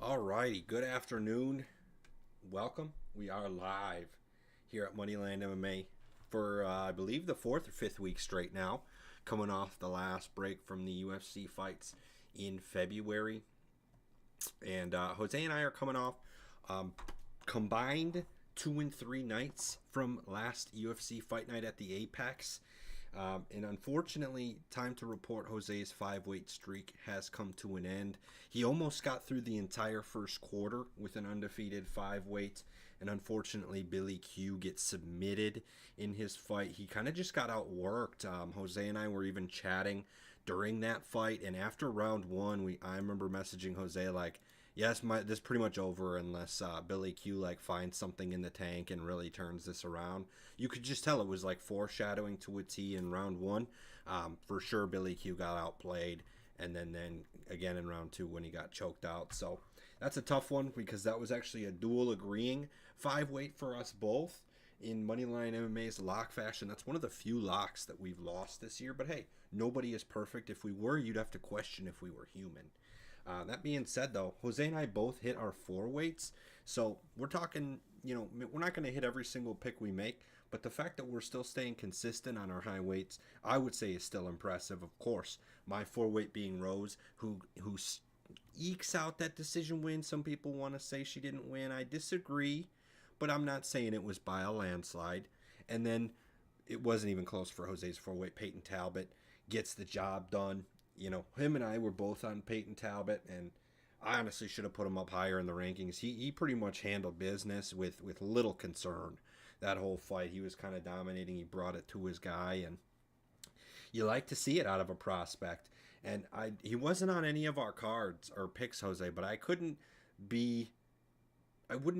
Alrighty, good afternoon. Welcome. We are live here at Moneyline MMA for, I believe, the fourth or fifth week straight now, coming off the last break from the UFC fights in February. And Jose and I are coming off combined 2 and 3 nights from last UFC fight night at the Apex. And unfortunately, time to report Jose's 5-weight streak has come to an end. He almost got through the entire first quarter with an undefeated 5-weight. And unfortunately, Billy Q gets submitted in his fight. He kind of just got outworked. Jose and I were even chatting during that fight. And after round one, I remember messaging Jose like, yes, this is pretty much over unless Billy Q finds something in the tank and really turns this around. You could just tell it was foreshadowing to a T in round one. For sure, Billy Q got outplayed, and then again in round two when he got choked out. So that's a tough one because that was actually a dual agreeing 5-weight for us both in Moneyline MMA's lock fashion. That's one of the few locks that we've lost this year. But hey, nobody is perfect. If we were, you'd have to question if we were human. That being said, though, Jose and I both hit our 4-weights. So we're talking, we're not going to hit every single pick we make. But the fact that we're still staying consistent on our high weights, I would say is still impressive. Of course, my 4-weight being Rose, who ekes out that decision win. Some people want to say she didn't win. I disagree, but I'm not saying it was by a landslide. And then it wasn't even close for Jose's 4-weight. Peyton Talbot gets the job done. Him and I were both on Peyton Talbot, and I honestly should have put him up higher in the rankings. He pretty much handled business with little concern that whole fight. He was kind of dominating. He brought it to his guy, and you like to see it out of a prospect. And he wasn't on any of our cards or picks, Jose, but I wouldn't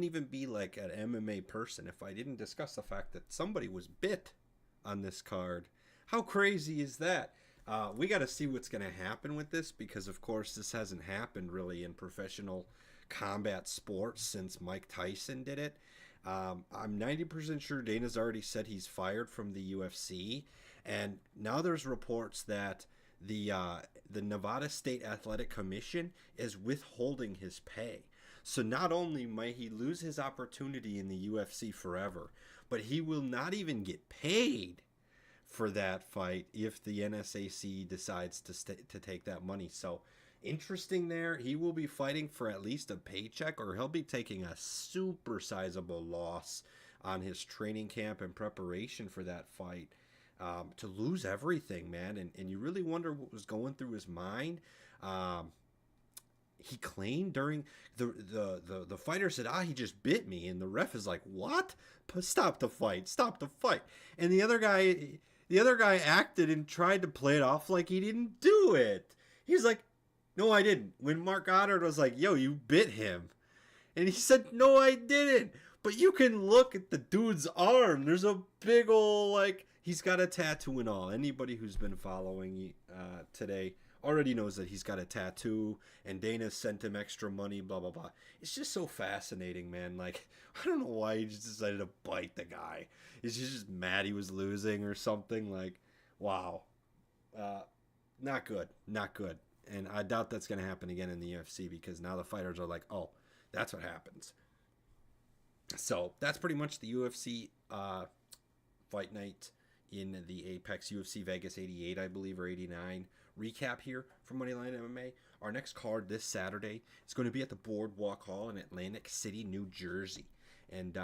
even be like an MMA person if I didn't discuss the fact that somebody was bit on this card. How crazy is that? We got to see what's going to happen with this because, of course, this hasn't happened really in professional combat sports since Mike Tyson did it. I'm 90% sure Dana's already said he's fired from the UFC, and now there's reports that the Nevada State Athletic Commission is withholding his pay. So not only might he lose his opportunity in the UFC forever, but he will not even get paid for that fight if the NSAC decides to take that money. So interesting there. He will be fighting for at least a paycheck, or he'll be taking a super sizable loss on his training camp and preparation for that fight. To lose everything, man. And you really wonder what was going through his mind. He claimed during the fighter said, he just bit me. And the ref is like, what? Stop the fight. Stop the fight. And the other guy acted and tried to play it off like he didn't do it. He's like, no, I didn't. When Mark Goddard was like, yo, you bit him. And he said, no, I didn't. But you can look at the dude's arm. There's a big ol' he's got a tattoo and all. Anybody who's been following today already knows that he's got a tattoo, and Dana sent him extra money, blah, blah, blah. It's just so fascinating, man. I don't know why he just decided to bite the guy. Is he just mad he was losing or something? Wow. Not good. Not good. And I doubt that's going to happen again in the UFC because now the fighters are like, oh, that's what happens. So that's pretty much the UFC fight night in the Apex UFC Vegas 88, I believe, or 89 recap here from Moneyline MMA. Our next card this Saturday is going to be at the Boardwalk Hall in Atlantic City, New Jersey. And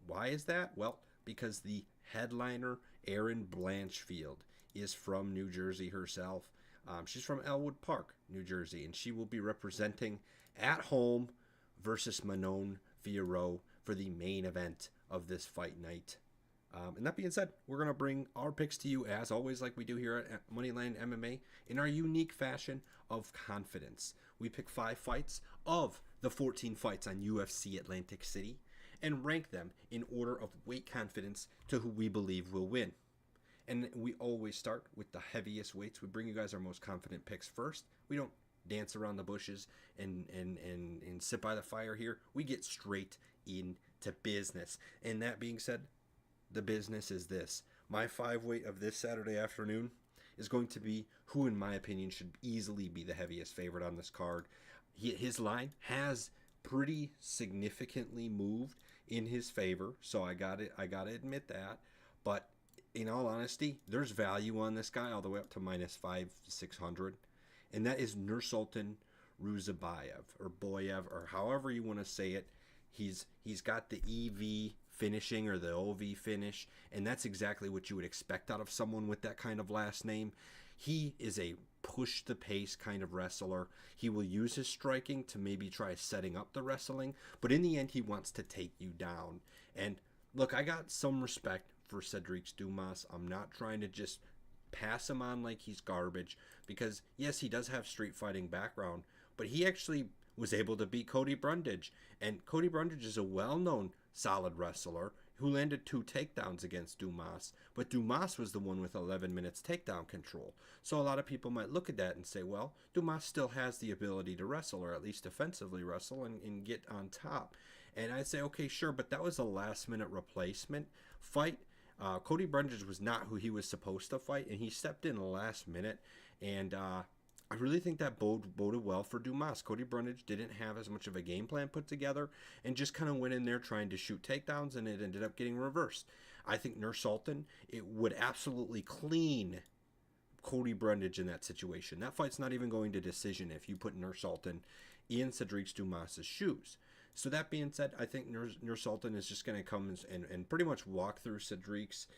why is that? Well, because the headliner, Erin Blanchfield, is from New Jersey herself. She's from Elwood Park, New Jersey, and she will be representing at home versus Manon Fiorot for the main event of this fight night. And that being said, we're going to bring our picks to you, as always, like we do here at Moneyline MMA, in our unique fashion of confidence. We pick 5 fights of the 14 fights on UFC Atlantic City and rank them in order of weight confidence to who we believe will win. And we always start with the heaviest weights. We bring you guys our most confident picks first. We don't dance around the bushes and sit by the fire here. We get straight into business. And that being said, the business is this. My 5-weight of this Saturday afternoon is going to be who, in my opinion, should easily be the heaviest favorite on this card. His line has pretty significantly moved in his favor. So I gotta admit that. But in all honesty, there's value on this guy all the way up to minus 600, and that is Nursultan Ruzabayev or Boyev or however you want to say it. He's got the EV finishing or the OV finish, and that's exactly what you would expect out of someone with that kind of last name. He is a push the pace kind of wrestler. He will use his striking to maybe try setting up the wrestling, but in the end he wants to take you down. And look, I got some respect for Cedric Dumas. I'm not trying to just pass him on like he's garbage, because yes, he does have street fighting background, but he actually was able to beat Cody Brundage, and Cody Brundage is a well-known solid wrestler who landed 2 takedowns against Dumas, but Dumas was the one with 11 minutes takedown control. So a lot of people might look at that and say, well, Dumas still has the ability to wrestle, or at least defensively wrestle, and get on top. And I'd say, okay, sure, but that was a last-minute replacement fight. Cody Brundage was not who he was supposed to fight, and he stepped in the last minute, and I really think that boded well for Dumas. Cody Brundage didn't have as much of a game plan put together and just kind of went in there trying to shoot takedowns, and it ended up getting reversed. I think Nursultan, it would absolutely clean Cody Brundage in that situation. That fight's not even going to decision if you put Nursultan in Cedric Dumas' shoes. So that being said, I think Nursultan is just going to come and pretty much walk through Cedric's.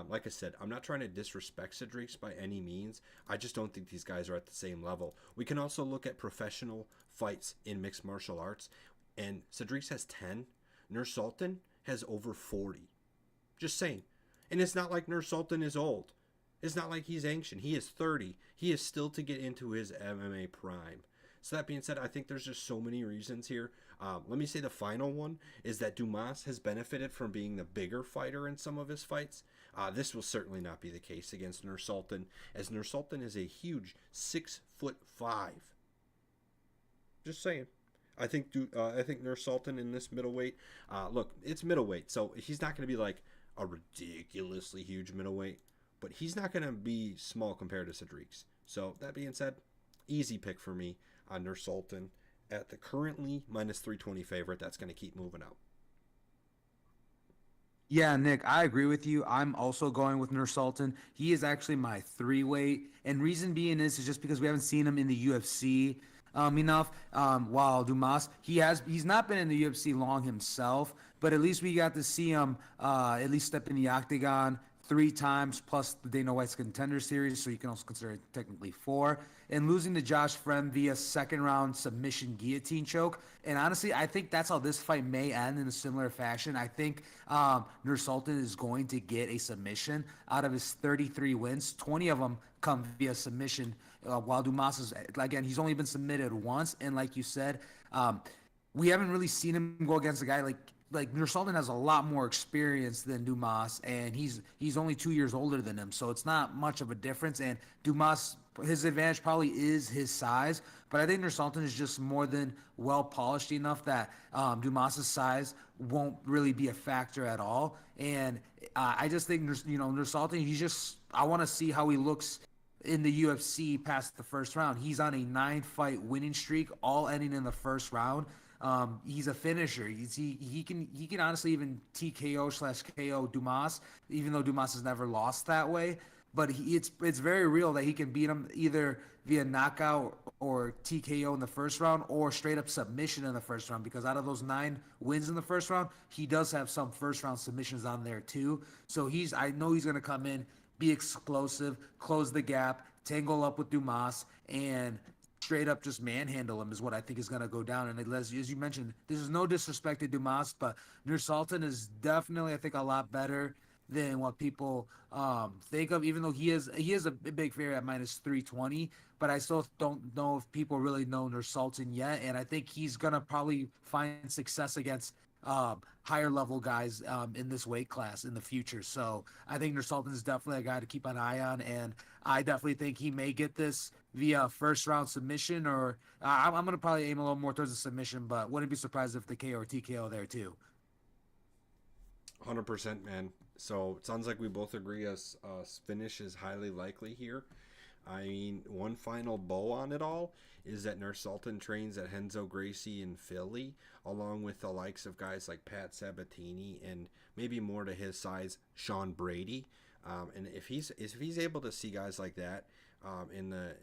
Like I said, I'm not trying to disrespect Cedric's by any means. I just don't think these guys are at the same level. We can also look at professional fights in mixed martial arts, and Cedric's has 10. Nursultan has over 40. Just saying. And it's not like Nursultan is old. It's not like he's ancient. He is 30. He is still to get into his MMA prime. So that being said, I think there's just so many reasons here. Let me say the final one is that Dumas has benefited from being the bigger fighter in some of his fights. This will certainly not be the case against Nursultan, as Nursultan is a huge 6'5". Just saying. I think Nursultan in this middleweight. Look, it's middleweight, so he's not going to be like a ridiculously huge middleweight, but he's not going to be small compared to Cedric's. So that being said, easy pick for me on Nursultan at the currently minus 320 favorite. That's going to keep moving up. Yeah, Nick, I agree with you. I'm also going with Nursultan. He is actually my 3-weight, and reason being is just because we haven't seen him in the UFC enough. While Dumas, he's not been in the UFC long himself, but at least we got to see him at least step in the octagon 3 times, plus the Dana White's Contender Series, so you can also consider it technically 4. And losing to Josh Friend via second-round submission guillotine choke. And honestly, I think that's how this fight may end in a similar fashion. I think Nursultan is going to get a submission out of his 33 wins. 20 of them come via submission, while Dumas is, again, he's only been submitted once. And like you said, we haven't really seen him go against a guy like Nursultan has a lot more experience than Dumas, and he's only 2 years older than him, so it's not much of a difference. And Dumas, his advantage probably is his size, but I think Nursultan is just more than well polished enough that Dumas's size won't really be a factor at all. And I just think Nursultan, I want to see how he looks in the UFC past the first round. He's on a 9-fight winning streak, all ending in the first round. He's a finisher. He can honestly even TKO/KO Dumas, even though Dumas has never lost that way. But it's very real that he can beat him either via knockout or TKO in the first round, or straight up submission in the first round. Because out of those 9 wins in the first round, he does have some first round submissions on there too. So I know he's going to come in, be explosive, close the gap, tangle up with Dumas, and straight up just manhandle him is what I think is going to go down. And as you mentioned, this is no disrespect to Dumas, but Nursultan is definitely, I think, a lot better than what people think of, even though he is a big favorite at minus 320. But I still don't know if people really know Nursultan yet. And I think he's going to probably find success against higher level guys in this weight class in the future. So I think Nursultan is definitely a guy to keep an eye on, and I definitely think he may get this via first round submission, or I'm going to probably aim a little more towards the submission, but wouldn't be surprised if the KO or TKO there too. 100%, man. So it sounds like we both agree as finish is highly likely here. I mean, one final bow on it all is that Nurse Sultan trains at Renzo Gracie in Philly, along with the likes of guys like Pat Sabatini and maybe more to his size, Sean Brady. And if he's able to see guys like that in the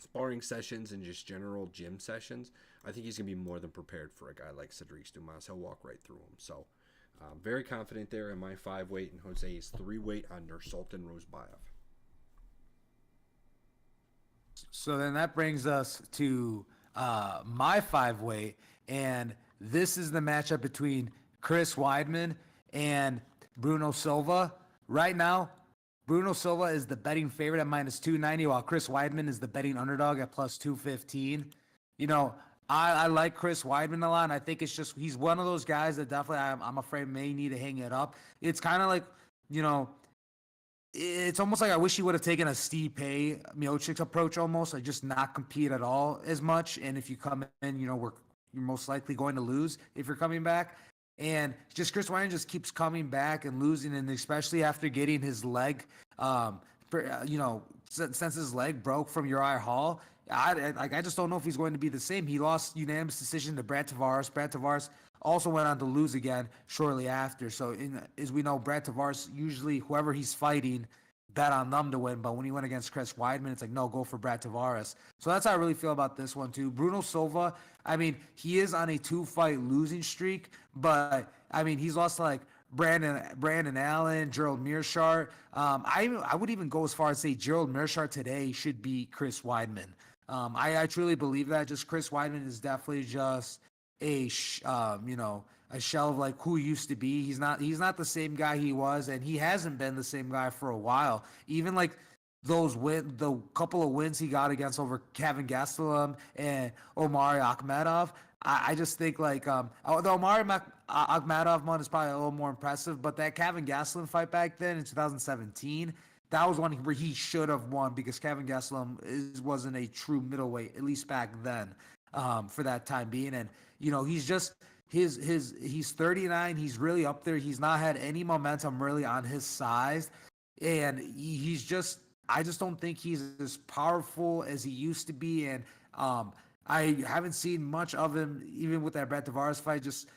sparring sessions and just general gym sessions, I think he's gonna be more than prepared for a guy like Cedric Dumas. He'll walk right through him. So, very confident there in my 5 weight and Jose's 3 weight on Nursultan Rozbayev. So then that brings us to my 5 weight, and this is the matchup between Chris Weidman and Bruno Silva. Right now, Bruno Silva is the betting favorite at -290, while Chris Weidman is the betting underdog at +215. You know, I like Chris Weidman a lot, and I think it's just he's one of those guys that definitely I'm afraid may need to hang it up. It's kind of like, you know, it's almost like I wish he would have taken a Stipe Miocic approach almost, like just not compete at all as much. And if you come in, you're most likely going to lose if you're coming back. And just Chris Weidman just keeps coming back and losing, and especially after getting his leg, since his leg broke from Uriah Hall, I just don't know if he's going to be the same. He lost unanimous decision to Brad Tavares. Brad Tavares also went on to lose again shortly after. So, as we know, Brad Tavares, usually whoever he's fighting, bet on them to win. But when he went against Chris Weidman, it's like, no, go for Brad Tavares. So that's how I really feel about this one, too. Bruno Silva, I mean, he is on a 2-fight losing streak, but, I mean, he's lost to, like, Brandon Allen, Gerald Mearshart. I would even go as far as say Gerald Mearshart today should beat Chris Weidman. I truly believe that. Just Chris Weidman is definitely just a shell of like who he used to be. He's not the same guy he was, and he hasn't been the same guy for a while. Even like the couple of wins he got against over Kevin Gastelum and Omari Akhmedov. I just think like the Omari Akhmedov one is probably a little more impressive, but that Kevin Gastelum fight back then in 2017. That was one where he should have won because Kevin Gastelum wasn't a true middleweight, at least back then, for that time being. And, he's just he's 39. He's really up there. He's not had any momentum really on his size. And I just don't think he's as powerful as he used to be. And I haven't seen much of him, even with that Brett Tavares fight. Just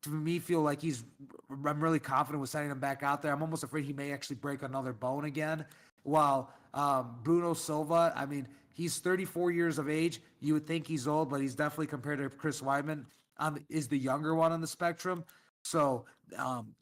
to me, feel like I'm really confident with sending him back out there. I'm almost afraid he may actually break another bone again. While Bruno Silva, I mean, he's 34 years of age. You would think he's old, but he's definitely, compared to Chris Weidman, is the younger one on the spectrum. So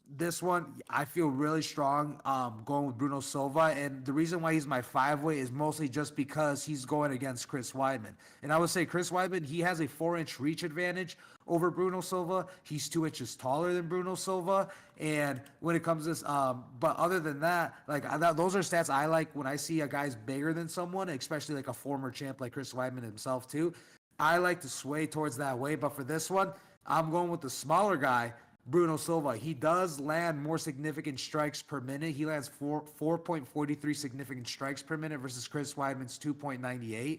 this one, I feel really strong going with Bruno Silva. And the reason why he's my 5-weight is mostly just because he's going against Chris Weidman. And I would say Chris Weidman, he has a 4-inch reach advantage over Bruno Silva. He's 2 inches taller than Bruno Silva. And when it comes to this, but other than that, those are stats I like when I see a guy's bigger than someone, especially like a former champ like Chris Weidman himself too. I like to sway towards that way. But for this one, I'm going with the smaller guy, Bruno Silva. He does land more significant strikes per minute. He lands 4.43 significant strikes per minute versus Chris Weidman's 2.98.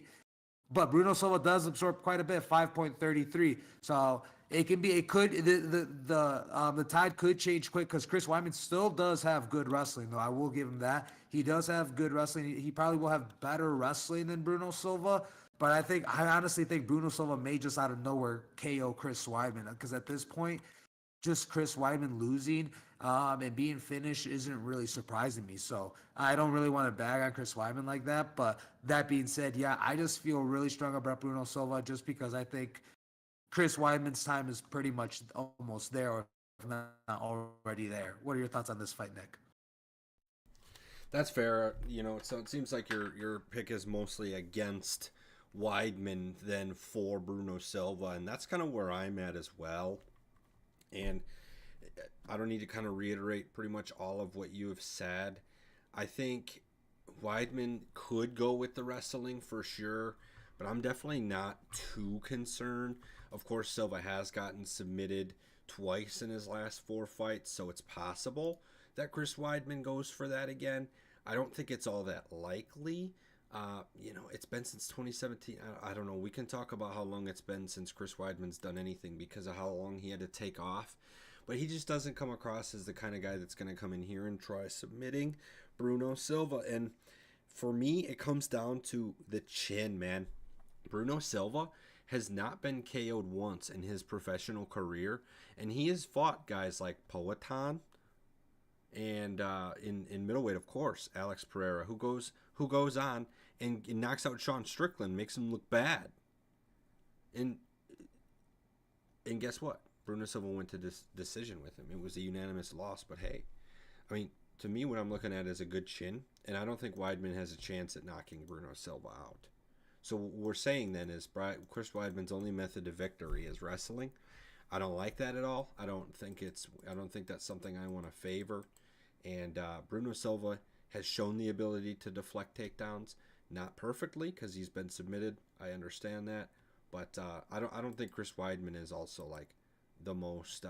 But Bruno Silva does absorb quite a bit, 5.33. So the tide could change quick because Chris Weidman still does have good wrestling, though. I will give him that. He does have good wrestling. He probably will have better wrestling than Bruno Silva. But I honestly think Bruno Silva may just out of nowhere KO Chris Weidman, because at this point, just Chris Weidman losing and being finished isn't really surprising me. So I don't really want to bag on Chris Weidman like that. But that being said, yeah, I just feel really strong about Bruno Silva just because I think Chris Weidman's time is pretty much almost there, or if not already there. What are your thoughts on this fight, Nick? That's fair. So it seems like your pick is mostly against Weidman than for Bruno Silva, and that's kind of where I'm at as well. And I don't need to kind of reiterate pretty much all of what you have said. I think Weidman could go with the wrestling for sure, but I'm definitely not too concerned. Of course, Silva has gotten submitted twice in his last 4 fights, so it's possible that Chris Weidman goes for that again. I don't think it's all that likely. It's been since 2017. I don't know. We can talk about how long it's been since Chris Weidman's done anything because of how long he had to take off. But he just doesn't come across as the kind of guy that's going to come in here and try submitting Bruno Silva. And For me, it comes down to the chin, man. Bruno Silva has not been KO'd once in his professional career, and he has fought guys like Poatan and in middleweight, of course, Alex Pereira, who goes on and knocks out Sean Strickland, makes him look bad. And and guess what? Bruno Silva went to this decision with him. It was a unanimous loss, but hey, I mean, to me, what I'm looking at is a good chin, and I don't think Weidman has a chance at knocking Bruno Silva out. So what we're saying then is Chris Weidman's only method to victory is wrestling. I don't like that at all. I don't think that's something I want to favor. And Bruno Silva has shown the ability to deflect takedowns, not perfectly because he's been submitted. I understand that, but I don't think Chris Weidman is also like the most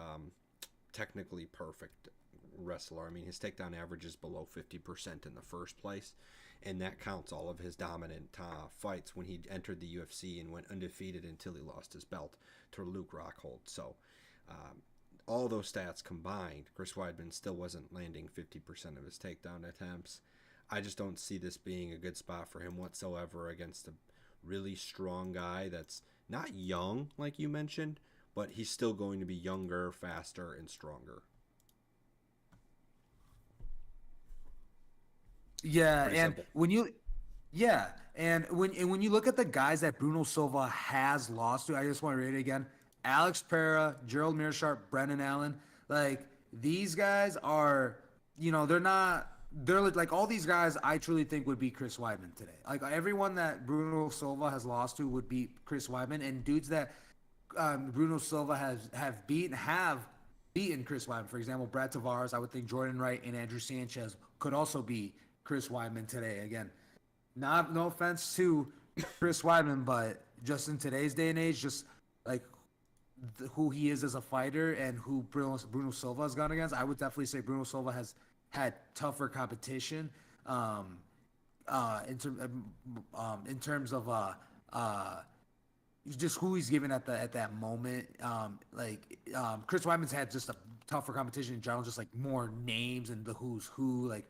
technically perfect wrestler. I mean, his takedown average is below 50% in the first place, and that counts all of his dominant fights when he entered the UFC and went undefeated until he lost his belt to Luke Rockhold. So all those stats combined, Chris Weidman still wasn't landing 50% of his takedown attempts. I just don't see this being a good spot for him whatsoever against a really strong guy that's not young, like you mentioned, but he's still going to be younger, faster, and stronger. Yeah, Pretty and simple. when you look at the guys that Bruno Silva has lost to, I just want to read it again: Alex Pereira, Gerald Meerschaert, Brendan Allen. Like these guys are, they're not. They're like all these guys. I truly think would be Chris Weidman today. Like everyone that Bruno Silva has lost to would be Chris Weidman, and dudes that Bruno Silva have beaten Chris Weidman. For example, Brad Tavares. I would think Jordan Wright and Andrew Sanchez could also be Chris Weidman today. Again, no offense to Chris Weidman, but just in today's day and age, just like who he is as a fighter and who Bruno Silva has gone against, I would definitely say Bruno Silva has had tougher competition in terms of just who he's given at that moment. Chris Weidman's had just a tougher competition in general, just like more names and the who's who, like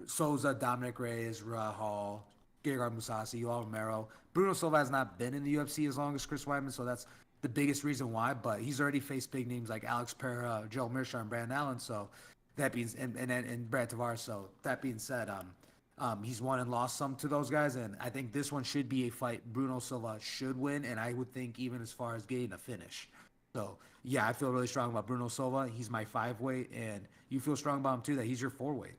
Souza, Dominic Reyes, Rahal, Gegard Mousasi, Yoel Romero. Bruno Silva has not been in the UFC as long as Chris Weidman, so that's the biggest reason why. But he's already faced big names like Alex Pereira, Joe Meerschaert, and Brandon Allen. So that being and Brad Tavares. So that being said, he's won and lost some to those guys, and I think this one should be a fight Bruno Silva should win, and I would think even as far as getting a finish. So yeah, I feel really strong about Bruno Silva. He's my 5-weight, and you feel strong about him too. That he's your 4-weight.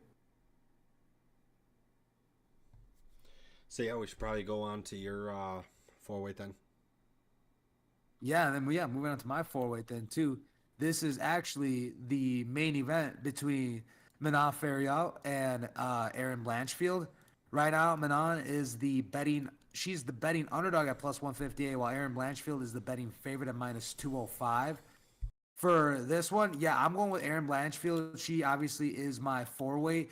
So yeah, we should probably go on to your 4-weight then. Yeah, and then moving on to my 4-weight then too. This is actually the main event between Manon Fiorot and Erin Blanchfield. Right now, Manon is she's the betting underdog at plus 158, while Erin Blanchfield is the betting favorite at minus 205. For this one, yeah, I'm going with Erin Blanchfield. She obviously is my 4-weight.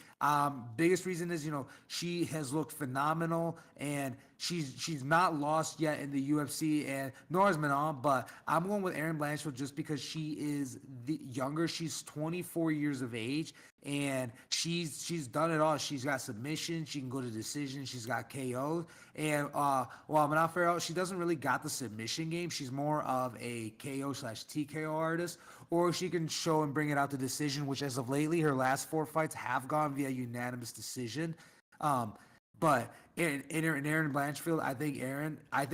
Biggest reason is, she has looked phenomenal, and she's not lost yet in the UFC, and nor has Manon. But I'm going with Erin Blanchfield just because she is the younger. She's 24 years of age, and she's done it all. She's got submission. She can go to decision. She's got KO. And while Manon Fiorot, she doesn't really got the submission game. She's more of a KO/TKO artist, or she can show and bring it out to decision, which as of lately, her last 4 fights have gone via unanimous decision. But in Erin Blanchfield, I think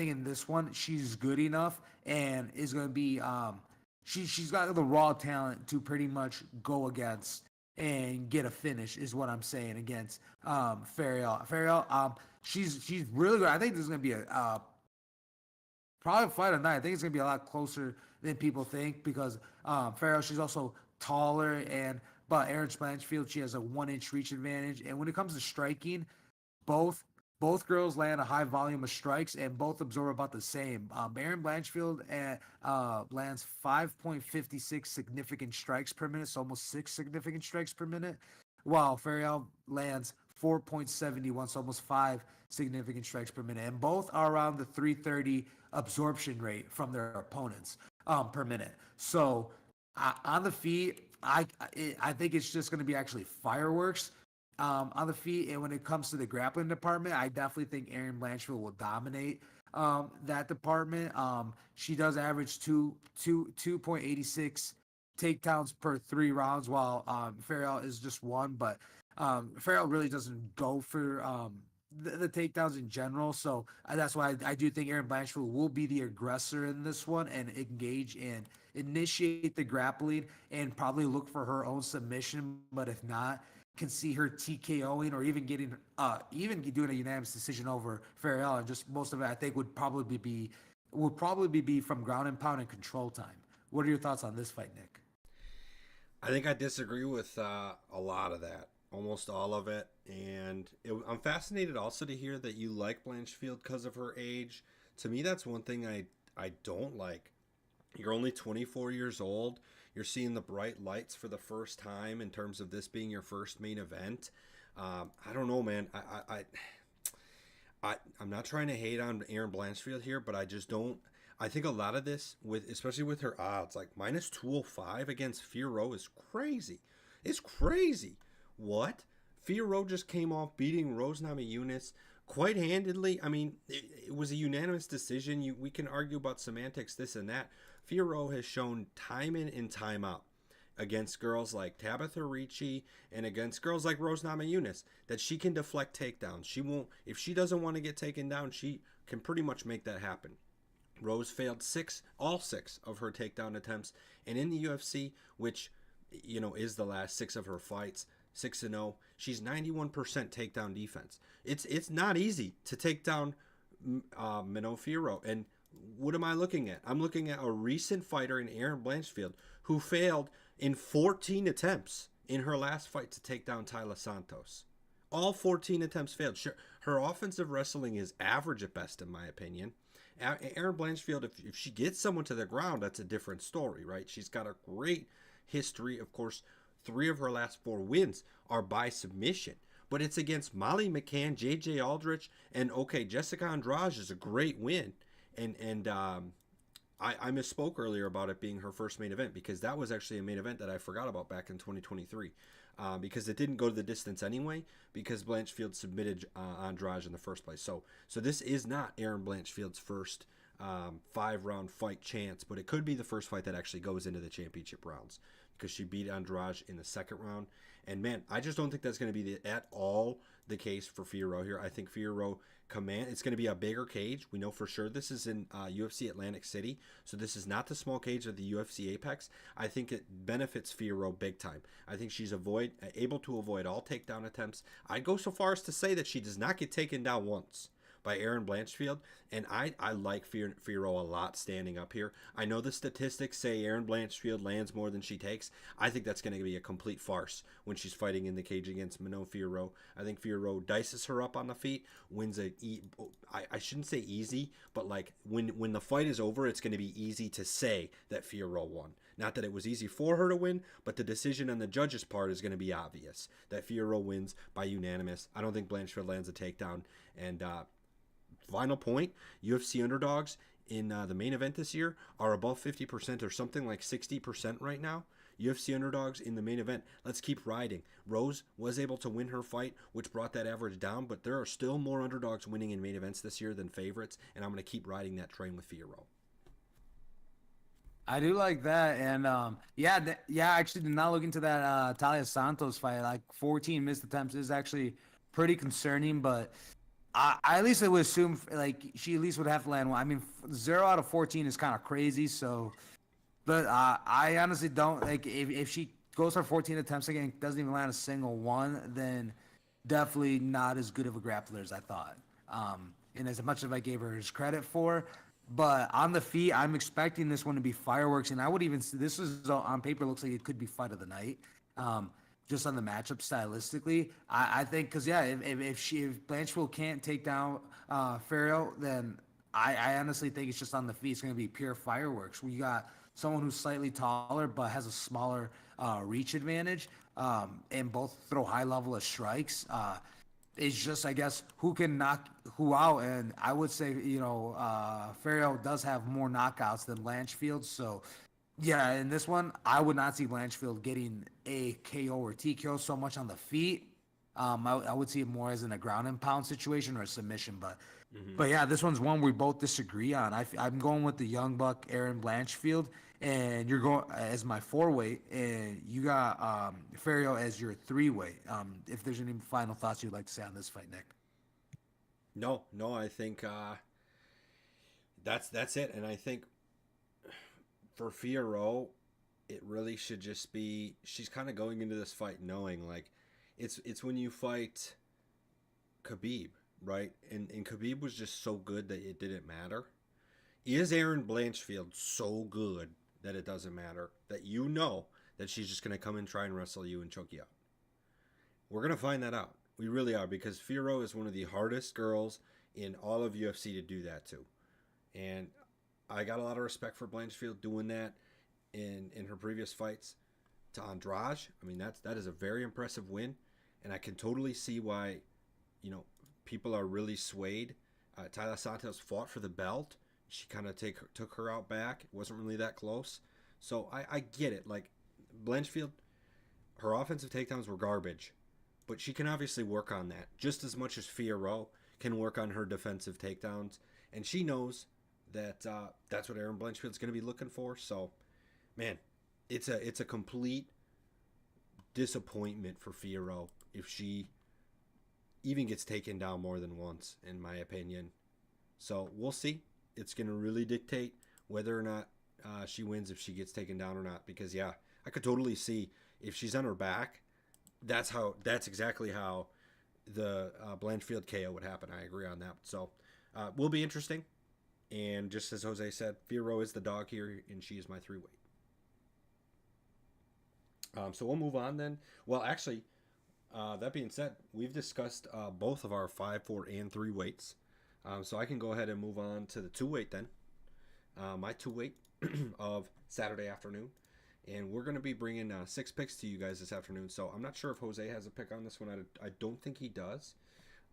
in this one, she's good enough and is going to be, she's got the raw talent to pretty much go against and get a finish, is what I'm saying, against Fiorot. Fiorot, she's really good. I think this is going to be a probably a fight of the night. I think it's going to be a lot closer than people think because Fiorot, she's also taller, but Erin Blanchfield, she has a 1-inch reach advantage. And when it comes to striking, both girls land a high volume of strikes and both absorb about the same. Erin Blanchfield lands 5.56 significant strikes per minute, so almost 6 significant strikes per minute, while Fiorot lands 4.71, so almost 5 significant strikes per minute. And both are around the 330 absorption rate from their opponents per minute. So on the feet, I think it's just going to be actually fireworks. on the feet. And when it comes to the grappling department, I definitely think Erin Blanchfield will dominate that department. She does average 2.86 takedowns per 3 rounds, while Fiorot is just one. But Fiorot really doesn't go for the takedowns in general. So that's why I do think Erin Blanchfield will be the aggressor in this one and engage and initiate the grappling and probably look for her own submission. But if not, can see her TKOing or even getting even doing a unanimous decision over Farrell. And just most of it I think would probably be from ground and pound and control time. What are your thoughts on this fight, Nick? I think I disagree with a lot of that, almost all of it. And I'm fascinated also to hear that you like Blanchfield because of her age. To me, that's one thing I don't like. You're only 24 years old. You're seeing the bright lights for the first time in terms of this being your first main event. I don't know, man. I'm not trying to hate on Erin Blanchfield here, but I just don't. I think a lot of this, with especially with her odds, like minus 205 against Fiorot is crazy. It's crazy. What? Fiorot just came off beating Rose Namajunas quite handedly. I mean, it was a unanimous decision. We can argue about semantics, this and that. Fiorot has shown time in and time out against girls like Tabitha Ricci and against girls like Rose Namajunas that she can deflect takedowns. She won't, if she doesn't want to get taken down, she can pretty much make that happen. Rose failed all six of her takedown attempts, and in the UFC, which is the last six of her fights, 6-0, she's 91% takedown defense. It's not easy to take down Manon Fiorot. And what am I looking at? I'm looking at a recent fighter in Erin Blanchfield who failed in 14 attempts in her last fight to take down Tayla Santos. All 14 attempts failed. Sure, her offensive wrestling is average at best, in my opinion. Erin Blanchfield, if she gets someone to the ground, that's a different story, right? She's got a great history. Of course, 3 of her last 4 wins are by submission. But it's against Molly McCann, J.J. Aldrich, and Jessica Andrade is a great win. And I misspoke earlier about it being her first main event, because that was actually a main event that I forgot about back in 2023. Because it didn't go to the distance anyway, because Blanchfield submitted Andrade in the first place. So this is not Erin Blanchfield's first 5-round fight chance, but it could be the first fight that actually goes into the championship rounds, because she beat Andrade in the second round. And man, I just don't think that's going to be at all the case for Fiorot here. I think Fiorot it's going to be a bigger cage. We know for sure this is in UFC Atlantic City, so this is not the small cage of the UFC Apex. I think it benefits Fiorot big time. I think she's able to avoid all takedown attempts. I'd go so far as to say that she does not get taken down once by Erin Blanchfield, and I like Fiorot a lot standing up here. I know the statistics say Erin Blanchfield lands more than she takes. I think that's going to be a complete farce when she's fighting in the cage against Manon Fiorot. I think Fiorot dices her up on the feet, wins I shouldn't say easy, but like when the fight is over, it's going to be easy to say that Fiorot won. Not that it was easy for her to win, but the decision on the judge's part is going to be obvious that Fiorot wins by unanimous. I don't think Blanchfield lands a takedown. And final point, UFC underdogs in the main event this year are above 50% or something like 60% right now. UFC underdogs in the main event. Let's keep riding. Rose was able to win her fight, which brought that average down, but there are still more underdogs winning in main events this year than favorites, and I'm going to keep riding that train with Fiorot. I do like that, and I actually did not look into that Talia Santos fight. Like 14 missed attempts is actually pretty concerning, but I at least I would assume like she at least would have to land one. I mean, 0 out of 14 is kind of crazy. So, but I honestly don't like if she goes for 14 attempts again and doesn't even land a single one, then definitely not as good of a grappler as I thought. And as much as I gave her his credit for, but on the feet, I'm expecting this one to be fireworks, and I would even this is on paper looks like it could be fight of the night. Just on the matchup stylistically, I think because if Blanchfield can't take down Fiorot, then I honestly think it's just on the feet. It's going to be pure fireworks. We got someone who's slightly taller but has a smaller reach advantage, and both throw high level of strikes. It's just, I guess, who can knock who out, and I would say Fiorot does have more knockouts than Blanchfield, so. Yeah, in this one, I would not see Blanchfield getting a KO or TKO so much on the feet. I would see it more as in a ground and pound situation or a submission, Hmm. but yeah, this one's one we both disagree on. I'm going with the young buck Aaron Blanchfield, and you're going as my four weight, and you got Fiorot as your three weight. If there's any final thoughts you'd like to say on this fight, Nick. No, no, I think that's it. And I think for Fiorot, it really should just be she's kind of going into this fight knowing like it's when you fight Khabib, right? And Khabib was just so good that it didn't matter. Is Aaron Blanchfield so good that it doesn't matter? That you know that she's just gonna come and try and wrestle you and choke you out. We're gonna find that out. We really are because Fiorot is one of the hardest girls in all of UFC to do that to. And I got a lot of respect for Blanchfield doing that in her previous fights to Andrade. I mean that is a very impressive win, and I can totally see why people are really swayed. Tyler Santos fought for the belt. She kind of took her out back. It wasn't really that close, so I get it. Like Blanchfield, her offensive takedowns were garbage, but she can obviously work on that just as much as Fiorot can work on her defensive takedowns, and she knows that that's what Aaron Blanchfield's going to be looking for. So, man, it's a complete disappointment for Fiorot if she even gets taken down more than once, in my opinion. So we'll see. It's going to really dictate whether or not she wins if she gets taken down or not. Because yeah, I could totally see if she's on her back. That's exactly how the Blanchfield KO would happen. I agree on that. So will be interesting. And just as Jose said, Fiorot is the dog here, and she is my three weight. So we'll move on then. Well, actually, that being said, we've discussed both of our 5, 4, and 3 weights. So I can go ahead and move on to the 2 weight then. My 2 weight of Saturday afternoon. And we're going to be bringing 6 picks to you guys this afternoon. So I'm not sure if Jose has a pick on this one. I don't think he does.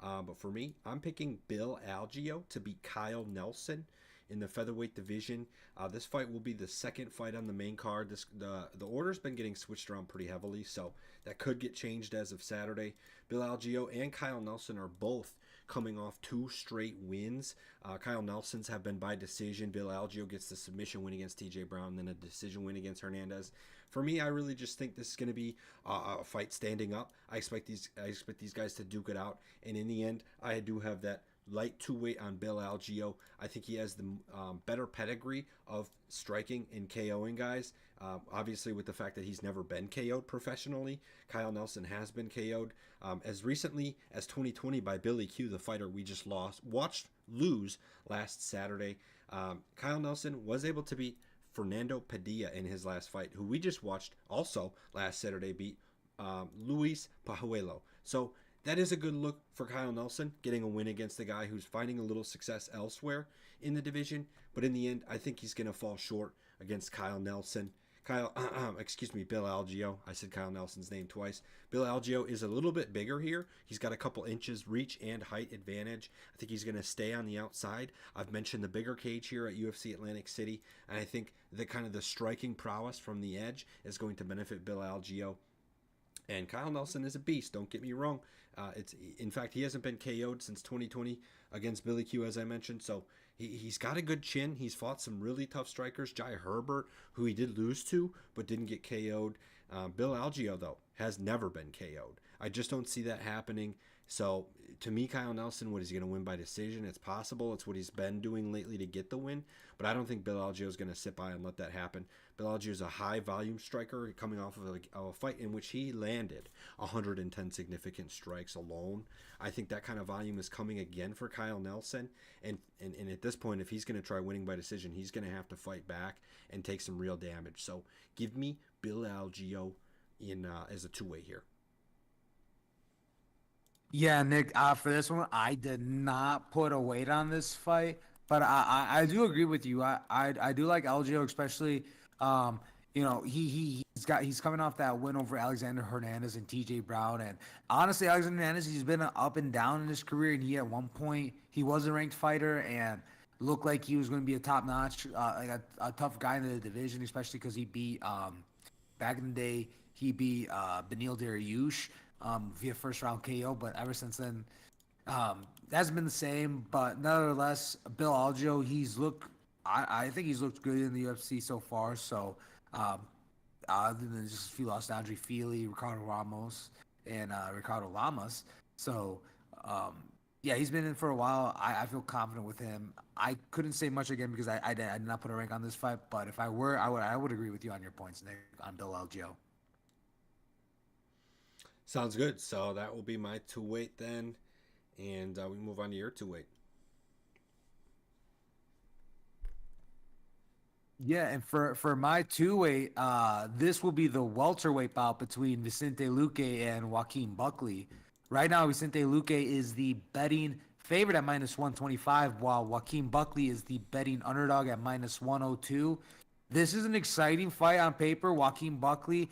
But for me, I'm picking Bill Algeo to beat Kyle Nelson in the featherweight division. This fight will be the second fight on the main card. The order's been getting switched around pretty heavily, so that could get changed as of Saturday. Bill Algeo and Kyle Nelson are both coming off 2 straight wins. Kyle Nelson's have been by decision. Bill Algeo gets the submission win against TJ Brown, then a decision win against Hernandez. For me, I really just think this is going to be a fight standing up. I expect these guys to duke it out, and in the end, I do have that light 2 weight on Bill Algeo. I think he has the better pedigree of striking and KOing guys. Obviously, with the fact that he's never been KO'd professionally, Kyle Nelson has been KO'd as recently as 2020 by Billy Q, the fighter we just watched lose last Saturday. Kyle Nelson was able to beat Fernando Padilla in his last fight, who we just watched also last Saturday beat Luis Pajuelo. So that is a good look for Kyle Nelson, getting a win against a guy who's finding a little success elsewhere in the division. But in the end, I think he's going to fall short against Kyle Nelson. Bill Algeo. I said Kyle Nelson's name twice. Bill Algeo is a little bit bigger here. He's got a couple inches reach and height advantage. I think he's going to stay on the outside. I've mentioned the bigger cage here at UFC Atlantic City, and I think the striking prowess from the edge is going to benefit Bill Algeo. And Kyle Nelson is a beast. Don't get me wrong. In fact, he hasn't been KO'd since 2020 against Billy Q, as I mentioned. So he's got a good chin. He's fought some really tough strikers. Jai Herbert, who he did lose to, but didn't get KO'd. Bill Algeo, though, has never been KO'd. I just don't see that happening. So to me, Kyle Nelson, what is he going to win by decision? It's possible. It's what he's been doing lately to get the win. But I don't think Bill Algeo is going to sit by and let that happen. Bill Algeo is a high volume striker coming off of a fight in which he landed 110 significant strikes alone. I think that kind of volume is coming again for Kyle Nelson. And at this point, if he's going to try winning by decision, he's going to have to fight back and take some real damage. So give me Bill Algeo as a 2-way here. Yeah, Nick, for this one, I did not put a weight on this fight, but I do agree with you. I do like Algeo, especially, he's coming off that win over Alexander Hernandez and TJ Brown, and honestly, Alexander Hernandez, he's been up and down in his career, and he at one point he was a ranked fighter and looked like he was going to be a top notch, like a tough guy in the division, especially because he beat back in the day he beat Beneil Dariush. via first round KO, but ever since then, it hasn't been the same. But nevertheless, Bill Algeo, I think he's looked good in the UFC so far. So, um, other than just a few lost to Andre Feely, Ricardo Ramos, and Ricardo Lamas. So, um, yeah, he's been in for a while. I feel confident with him. I couldn't say much again because I did not put a rank on this fight. But if I were, I would agree with you on your points, Nick, on Bill Algeo. Sounds good. So that will be my two weight then, and we move on to your two weight. Yeah, and for my two weight, this will be the welterweight bout between Vicente Luque and Joaquin Buckley. Right now, Vicente Luque is the betting favorite at -125, while Joaquin Buckley is the betting underdog at -102. This is an exciting fight on paper. Joaquin Buckley,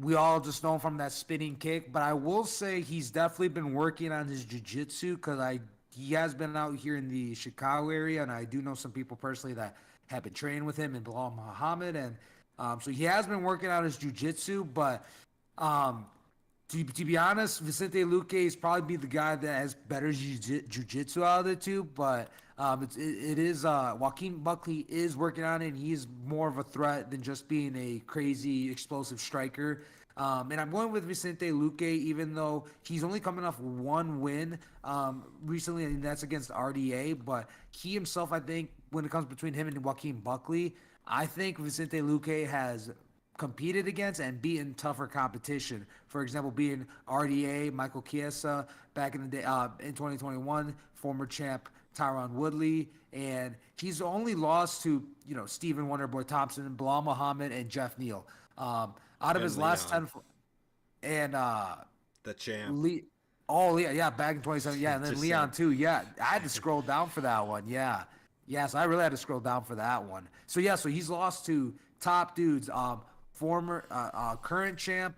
we all just know him from that spinning kick, but I will say he's definitely been working on his jiu-jitsu because he has been out here in the Chicago area, and I do know some people personally that have been training with him and Bilal Muhammad, and so he has been working on his jiu-jitsu. But um, to be honest, Vicente Luque is probably be the guy that has better jiu-jitsu out of the two. But it is Joaquin Buckley is working on it, and he's more of a threat than just being a crazy explosive striker. And I'm going with Vicente Luque, even though he's only coming off one win recently, and that's against RDA. But he himself, I think, when it comes between him and Joaquin Buckley, I think Vicente Luque has competed against and beaten tougher competition. For example, being RDA, Michael Chiesa back in the day in 2021, former champ Tyron Woodley, and he's only lost to Stephen Wonderboy Thompson, Bilal Muhammad, and Jeff Neal. Out of And his last Leon, 10, and the champ. Lee. Oh, yeah, back in 2017. Yeah, and then Just Leon saying. too. Yeah, I had to scroll down for that one. Yeah, so I really had to scroll down for that one. So yeah, so he's lost to top dudes. Former, current champ,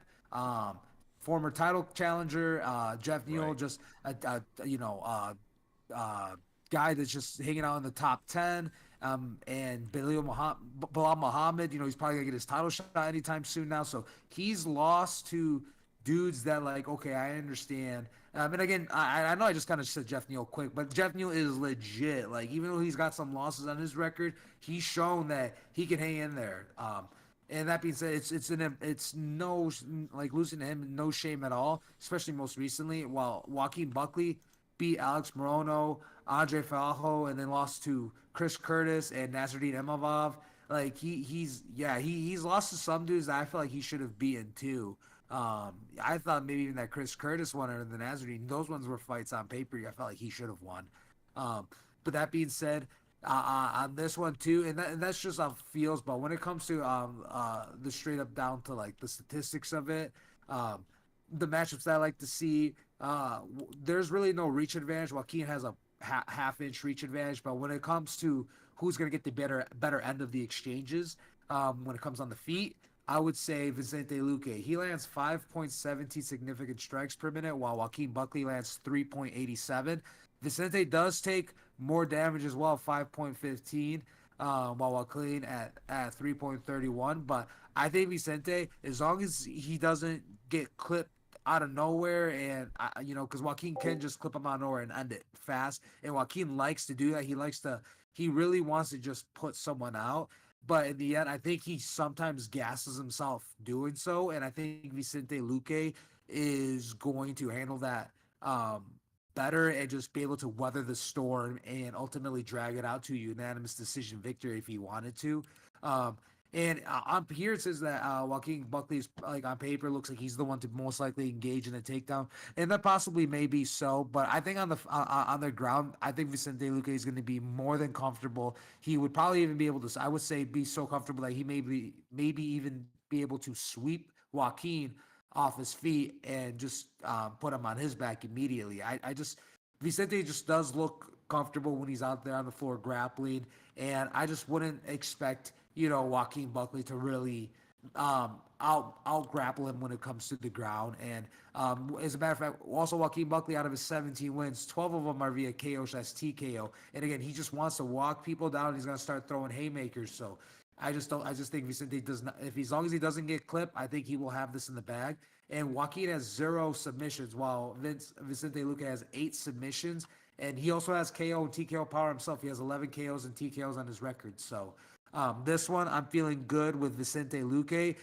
former title challenger, Jeff Neal, Right. just guy that's just hanging out in the top 10. And Bilal Muhammad, he's probably gonna get his title shot anytime soon now. So he's lost to dudes that like, okay, I understand. And again, I know I just kind of said Jeff Neal quick, but Jeff Neal is legit. Like, even though he's got some losses on his record, he's shown that he can hang in there. And that being said, it's no, like, losing to him, no shame at all, especially most recently. While Joaquin Buckley beat Alex Morono, Andre Fajo, and then lost to Chris Curtis and Nasruddin Imavov. Like, he's lost to some dudes that I feel like he should have beaten too. I thought maybe even that Chris Curtis won or the Nasruddin. Those ones were fights on paper. I felt like he should have won. But that being said, on this one too, and that's just how it feels. But when it comes to the straight up down to like the statistics of it, the matchups that I like to see, there's really no reach advantage. Joaquin has a half-inch reach advantage, but when it comes to who's going to get the better end of the exchanges, when it comes on the feet, I would say Vicente Luque. He lands 5.17 significant strikes per minute, while Joaquin Buckley lands 3.87. Vicente does take more damage as well, 5.15, while Joaquin at 3.31. But I think Vicente, as long as he doesn't get clipped out of nowhere, and because Joaquin can just clip him out of nowhere and end it fast, and Joaquin likes to do that. He really wants to just put someone out. But in the end, I think he sometimes gasses himself doing so, and I think Vicente Luque is going to handle that better and just be able to weather the storm and ultimately drag it out to a unanimous decision victory if he wanted to. And on here it says that Joaquin Buckley's, like, on paper looks like he's the one to most likely engage in a takedown, and that possibly may be so. But I think on the ground, I think Vicente Luque is going to be more than comfortable. He would probably even be able to, I would say, be so comfortable that he maybe even be able to sweep Joaquin off his feet and just put him on his back immediately. I just Vicente just does look comfortable when he's out there on the floor grappling, and I just wouldn't expect Joaquin Buckley to really out grapple him when it comes to the ground. And as a matter of fact, also Joaquin Buckley, out of his 17 wins, 12 of them are via KO/TKO. And again, he just wants to walk people down. He's gonna start throwing haymakers. So I just think Vicente does not. If as long as he doesn't get clipped, I think he will have this in the bag. and Joaquin has 0 submissions, while Vicente Luque has 8 submissions, and he also has KO and TKO power himself. He has 11 KOs and TKOs on his record. So this one, I'm feeling good with Vicente Luque.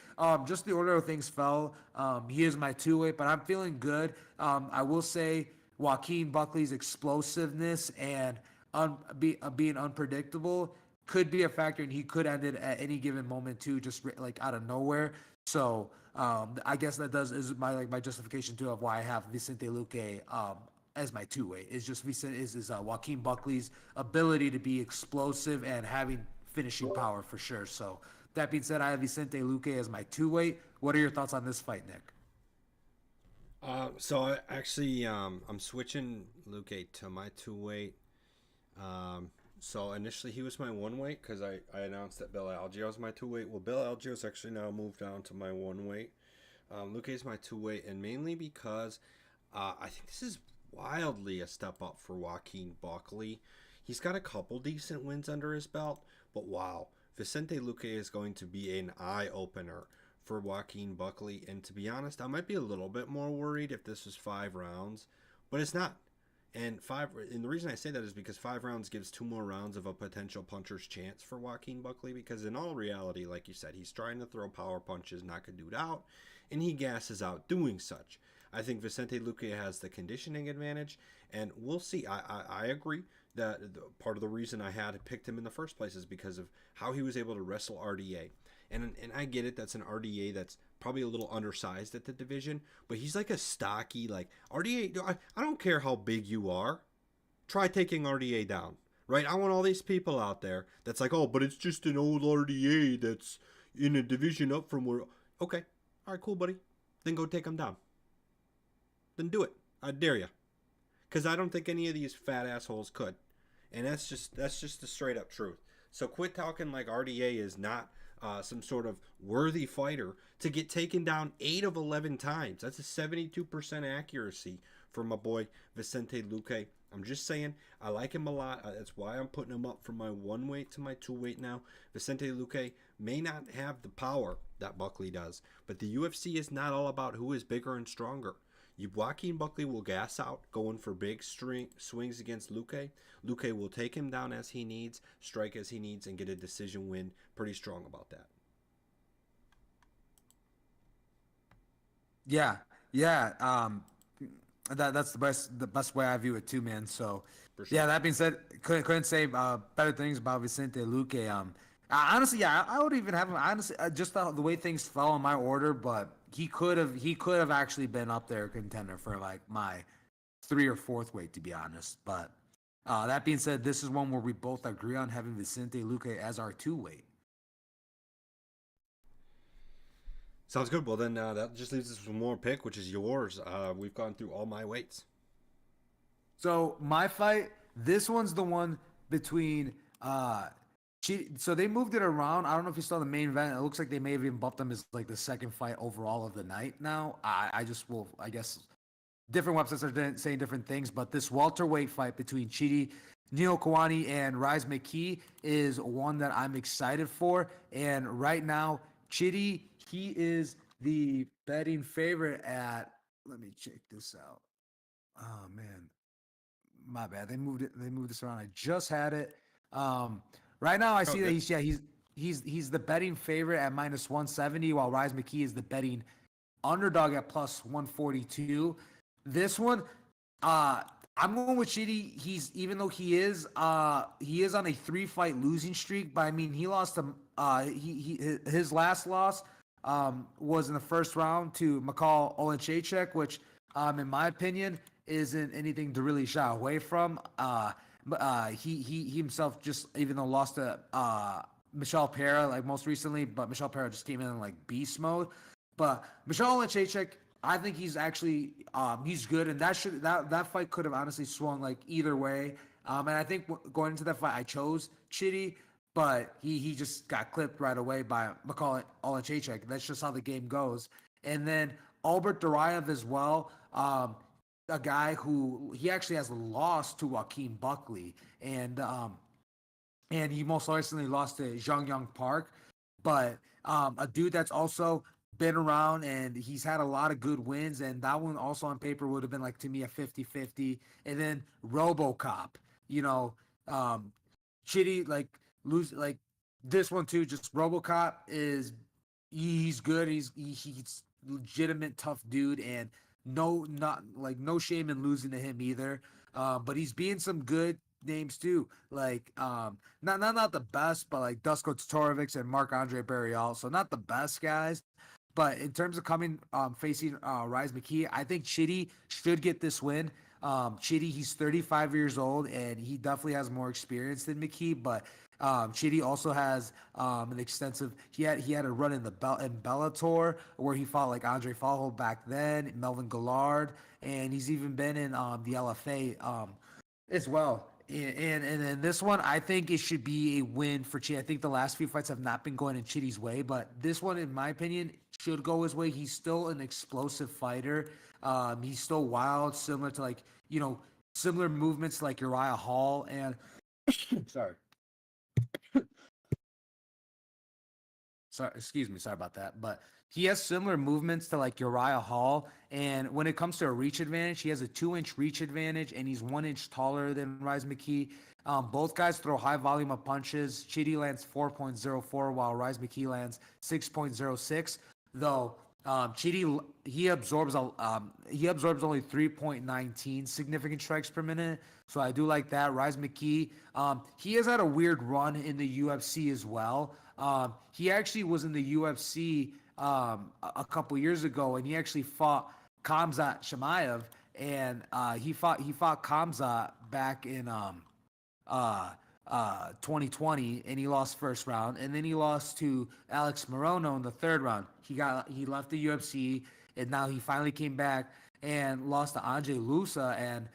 Just the order of things fell. He is my 2-weight, but I'm feeling good. I will say Joaquin Buckley's explosiveness and being unpredictable could be a factor, and he could end it at any given moment too, just like out of nowhere. So I guess that is my justification too of why I have Vicente Luque as my 2-weight. Is just Joaquin Buckley's ability to be explosive and having finishing power for sure. So that being said, I have Vicente Luque as my 2-weight. What are your thoughts on this fight, Nick? So I actually, I'm switching Luque to my 2-weight. So initially he was my 1-weight because I announced that Bill Algeo was my 2-weight. Well, Bill Algeo's actually now moved down to my 1-weight. Luque is my 2-weight, and mainly because I think this is wildly a step up for Joaquin Buckley. He's got a couple decent wins under his belt, but wow, Vicente Luque is going to be an eye-opener for Joaquin Buckley. And to be honest, I might be a little bit more worried if this was 5 rounds, but it's not. And the reason I say that is because 5 rounds gives 2 more rounds of a potential puncher's chance for Joaquin Buckley, because in all reality, like you said, he's trying to throw power punches, knock a dude out, and he gasses out doing such. I think Vicente Luque has the conditioning advantage, and we'll see. I agree that part of the reason I had picked him in the first place is because of how he was able to wrestle RDA. And I get it, that's an RDA that's probably a little undersized at the division, but he's like a stocky, like, RDA, I don't care how big you are, try taking RDA down, right? I want all these people out there that's like, oh, but it's just an old RDA that's in a division up from where, okay, all right, cool, buddy, then go take him down. Then do it. I dare you. Because I don't think any of these fat assholes could. And that's just the straight up truth. So quit talking like RDA is not some sort of worthy fighter to get taken down 8 of 11 times. That's a 72% accuracy for my boy Vicente Luque. I'm just saying, I like him a lot. That's why I'm putting him up from my 1-weight to my 2-weight now. Vicente Luque may not have the power that Buckley does, but the UFC is not all about who is bigger and stronger. Joaquin Buckley will gas out, going for big swings against Luque. Luque will take him down as he needs, strike as he needs, and get a decision win. Pretty strong about that. Yeah, yeah. That's the best way I view it too, man. So, For sure. yeah. That being said, couldn't say better things about Vicente Luque. Honestly, yeah, I would even have him. Honestly, just the way things fell in my order, but he could have actually been up there contender for like my 3 or 4th weight, to be honest. But that being said, this is one where we both agree on having Vicente Luque as our 2-weight. Sounds good. Well, then that just leaves us with one more pick, which is yours. We've gone through all my weights. So my fight, this one's the one between so they moved it around. I don't know if you saw the main event. It looks like they may have even bumped them as like the 2nd fight overall of the night now. I guess different websites are saying different things, but this welterweight fight between Chidi Njokuani and Rise McKee is one that I'm excited for. And right now, Chidi, he is the betting favorite at, let me check this out. Oh man, my bad. They moved this around. I just had it. Right now I see that he's the betting favorite at -170, while Rise McKee is the betting underdog at +142. This one, I'm going with Chidi. Even though he is on a 3-fight losing streak, but I mean he lost to his last loss was in the 1st round to Mikhail Olenchechek, which in my opinion isn't anything to really shy away from. He himself just, even though lost to Michel Pereira like most recently, but Michel Pereira just came in like beast mode. But Michel Olenchechek, I think he's actually he's good, and that fight could have honestly swung like either way. And I think going into that fight, I chose Chidi, but he just got clipped right away by Mikhail Olenchechek. That's just how the game goes. And then Albert Duraev as well. A guy who he actually has lost to Joaquin Buckley, and he most recently lost to Zhang Yang Park, but a dude that's also been around and he's had a lot of good wins. And that one also on paper would have been like to me a 50-50. And then RoboCop, you know, um, shitty like lose like this one too. Just RoboCop is he's good. He's legitimate tough dude and no shame in losing to him either. But he's being some good names too. Like not the best, but like Dusko Totorovic and Marc Andre Barrial. So not the best guys. But in terms of coming facing Rise McKee, I think Chitty should get this win. Chitty, he's 35 years old and he definitely has more experience than McKee, but Chitty also has an extensive. He had a run in the in Bellator where he fought like Andre Fajo back then, Melvin Gillard, and he's even been in the LFA as well. And then this one, I think it should be a win for Chitty. I think the last few fights have not been going in Chitty's way, but this one, in my opinion, should go his way. He's still an explosive fighter. He's still wild, similar to like similar movements like Uriah Hall and sorry, sorry, excuse me, sorry about that. But he has similar movements to like Uriah Hall. And when it comes to a reach advantage, he has a 2-inch reach advantage, and he's 1 inch taller than Rise McKee. Both guys throw high volume of punches. Chitty lands 4.04, while Rise McKee lands 6.06. Though Chitty he absorbs only 3.19 significant strikes per minute. So I do like that. Rise McKee, he has had a weird run in the UFC as well. He actually was in the UFC a couple years ago, and he actually fought Khamzat Chimaev, and he fought Khamzat back in 2020, and he lost first round, and then he lost to Alex Morono in the third round. He left the UFC, and now he finally came back and lost to Andre Lusa and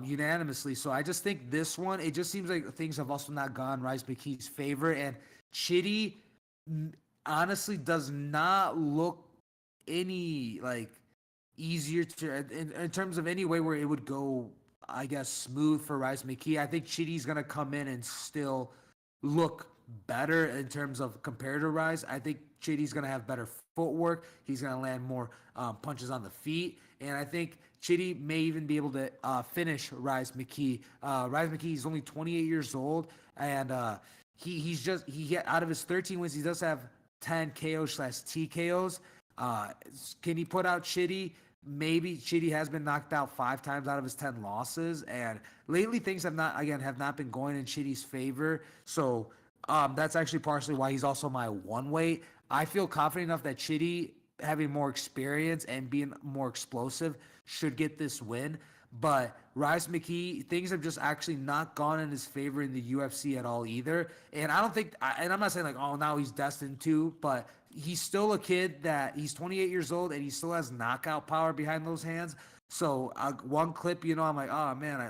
unanimously. So I just think this one, it just seems like things have also not gone Rise McKee's favor, and Chitty honestly does not look any like easier to in terms of any way where it would go, I guess, smooth for Rise McKee. I think Chitty's gonna come in and still look better in terms of compared to Rise. I think Chitty's gonna have better footwork. He's gonna land more punches on the feet, and I think Chitty may even be able to finish Rise McKee. Rise McKee is only 28 years old, and he out of his 13 wins, he does have 10 KOs/TKOs. Can he put out Chitty? Maybe. Chitty has been knocked out 5 times out of his 10 losses, and lately things have not been going in Chitty's favor. So that's actually partially why he's also my one weight. I feel confident enough that Chitty, having more experience and being more explosive, should get this win. But Rise McKee, things have just actually not gone in his favor in the UFC at all either. And I don't think, and I'm not saying like, oh, now he's destined to, but he's still a kid that he's 28 years old and he still has knockout power behind those hands. So one clip, I'm like, oh man,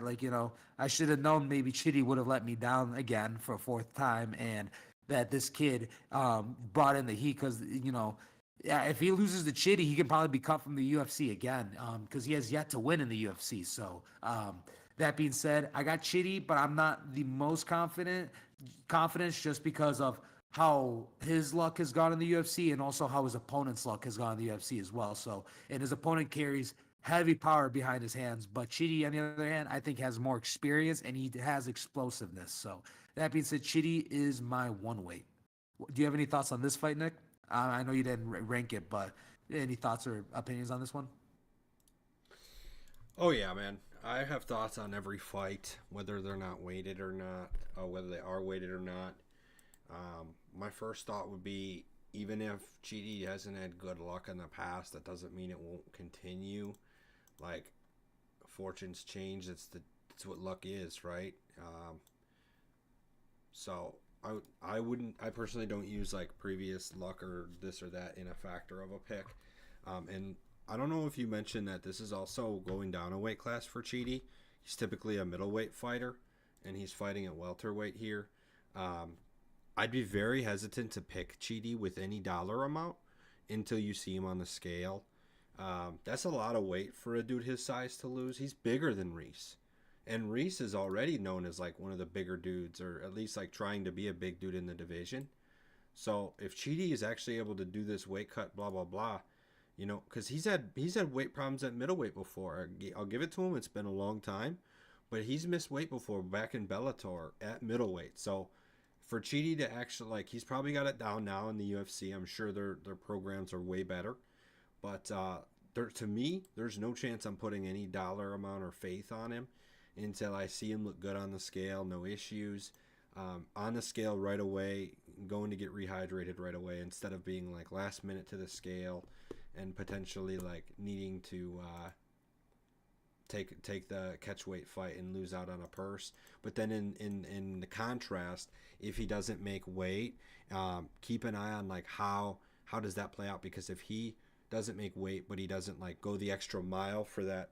I should have known maybe Chitty would have let me down again for a fourth time, and that this kid brought in the heat because yeah, if he loses to Chitty, he can probably be cut from the UFC again because he has yet to win in the UFC. So that being said, I got Chitty, but I'm not the most confidence just because of how his luck has gone in the UFC and also how his opponent's luck has gone in the UFC as well. So, and his opponent carries heavy power behind his hands, but Chitty, on the other hand, I think has more experience and he has explosiveness. So that being said, Chitty is my one weight. Do you have any thoughts on this fight, Nick? I know you didn't rank it, but any thoughts or opinions on this one? Oh yeah, man. I have thoughts on every fight, whether they're not weighted or not, or whether they are weighted or not. My first thought would be, even if Chidi hasn't had good luck in the past, that doesn't mean it won't continue. Like, fortunes change. That's what luck is, right? So I personally don't use like previous luck or this or that in a factor of a pick. And I don't know if you mentioned that this is also going down a weight class for Chidi. He's typically a middleweight fighter, and he's fighting at welterweight here. I'd be very hesitant to pick Chidi with any dollar amount until you see him on the scale. That's a lot of weight for a dude his size to lose. He's bigger than Reese. And Reese is already known as like one of the bigger dudes, or at least like trying to be a big dude in the division. So if Chidi is actually able to do this weight cut, blah blah blah, because he's had weight problems at middleweight before. I'll give it to him. It's been a long time, but he's missed weight before back in Bellator at middleweight. So for Chidi to actually he's probably got it down now in the UFC. I'm sure their programs are way better, but to me, there's no chance I'm putting any dollar amount or faith on him until I see him look good on the scale, no issues. On the scale right away, going to get rehydrated right away instead of being last minute to the scale and potentially needing to take the catch weight fight and lose out on a purse. But then in the contrast, if he doesn't make weight, keep an eye on how does that play out, because if he doesn't make weight but he doesn't go the extra mile for that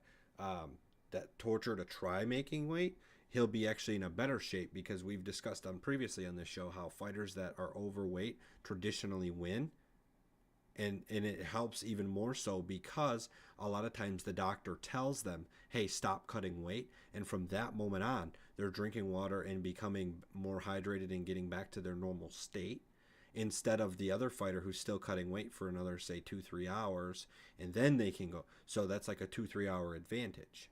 torture to try making weight, he'll be actually in a better shape, because we've discussed previously on this show how fighters that are overweight traditionally win. And it helps even more so because a lot of times the doctor tells them, hey, stop cutting weight. And from that moment on, they're drinking water and becoming more hydrated and getting back to their normal state, instead of the other fighter who's still cutting weight for another, say, 2-3 hours, and then they can go. So that's like a 2-3 hour advantage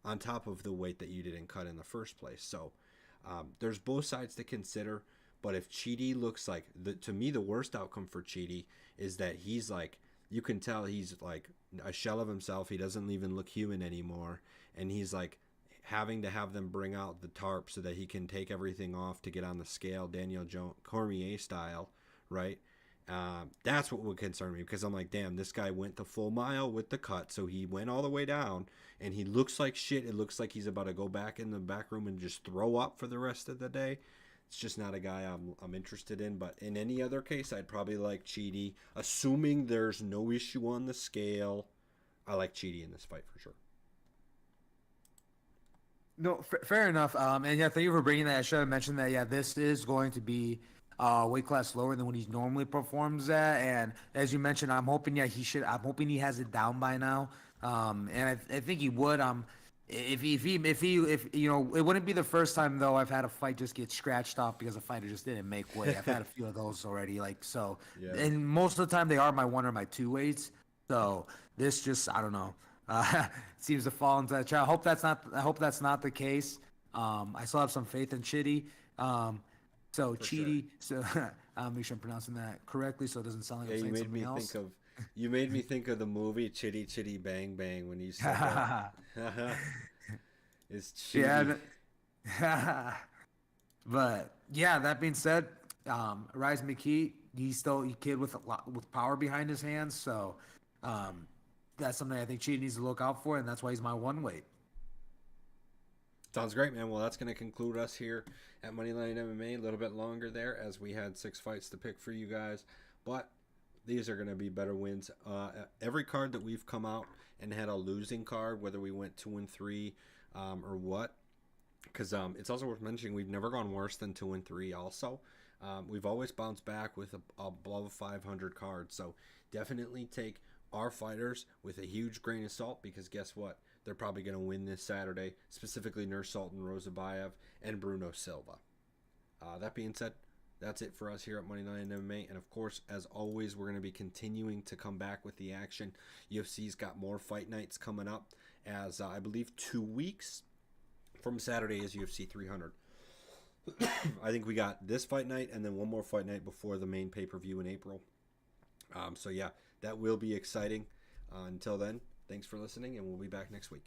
on top of the weight that you didn't cut in the first place. So there's both sides to consider. But if Chidi looks to me, the worst outcome for Chidi is that he's you can tell he's a shell of himself. He doesn't even look human anymore. And he's having to have them bring out the tarp so that he can take everything off to get on the scale, Daniel Cormier style, right? That's what would concern me, because I'm damn, this guy went the full mile with the cut. So he went all the way down and he looks like shit. It looks like he's about to go back in the back room and just throw up for the rest of the day. It's just not a guy I'm interested in. But in any other case, I'd probably like Chidi. Assuming there's no issue on the scale, I like Chidi in this fight for sure. No, fair enough. And yeah, thank you for bringing that. I should have mentioned that. Yeah, this is going to be weight class lower than what he normally performs at. And as you mentioned, I'm hoping I'm hoping he has it down by now. And I think he would. If it wouldn't be the first time though I've had a fight just get scratched off because a fighter just didn't make weight. I've had a few of those already. Yeah. And most of the time they are my 1 or my 2 weights. So this just, I don't know. Seems to fall into that trap. I hope that's not the case. I still have some faith in Chidi. Chidi. Sure. So I'll make sure I'm pronouncing that correctly so it doesn't sound like I'm saying something else. You made me think of the movie Chitty Chitty Bang Bang when you said that. It's Chitty. Yeah. But yeah, that being said, Rise McKee, he's still a kid with power behind his hands, so that's something I think Chidi needs to look out for, and that's why he's my 1 weight. Sounds great, man. Well, that's going to conclude us here at Moneyline MMA. A little bit longer there, as we had 6 fights to pick for you guys, but these are going to be better wins. Every card that we've come out and had a losing card, whether we went 2-3 or what, because it's also worth mentioning we've never gone worse than 2-3 also. We've always bounced back with above 500 cards. So definitely take our fighters with a huge grain of salt, because guess what? They're probably going to win this Saturday, specifically Nursultan Rozabayev and Bruno Silva. That being said, that's it for us here at Moneyline MMA. And of course, as always, we're going to be continuing to come back with the action. UFC's got more fight nights coming up, as I believe 2 weeks from Saturday is UFC 300. I think we got this fight night and then one more fight night before the main pay-per-view in April. So yeah, that will be exciting. Until then, thanks for listening, and we'll be back next week.